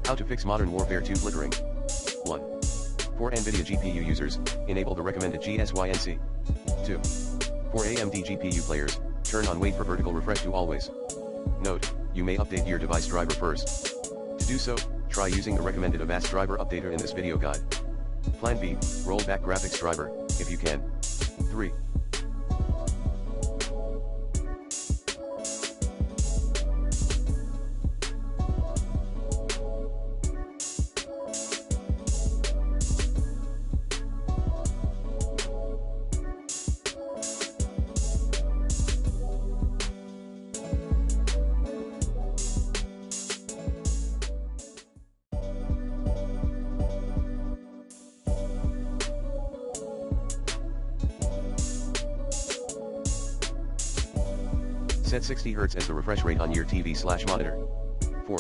How to fix Modern Warfare 2 flickering. 1. For NVIDIA GPU users, enable the recommended GSYNC. 2. For AMD GPU players, turn on wait for vertical refresh to always. Note, you may update your device driver first. To do so, try using the recommended Avast driver updater in this video guide. Plan B, roll back graphics driver, if you can. 3. Set 60 Hz as the refresh rate on your TV/monitor. 4.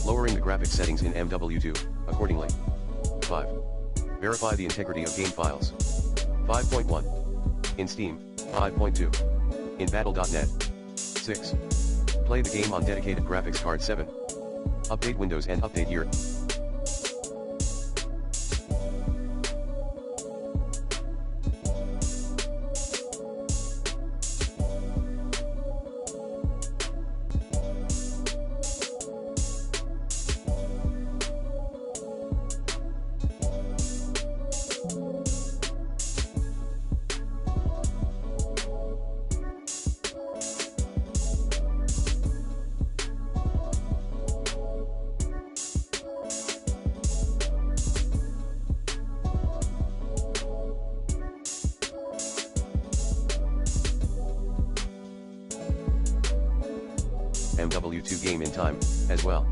Lowering the graphics settings in MW2, accordingly. 5. Verify the integrity of game files. 5.1. In Steam, 5.2. In Battle.net. 6. Play the game on dedicated graphics card. 7. Update Windows and update year. MW2 game in time, as well.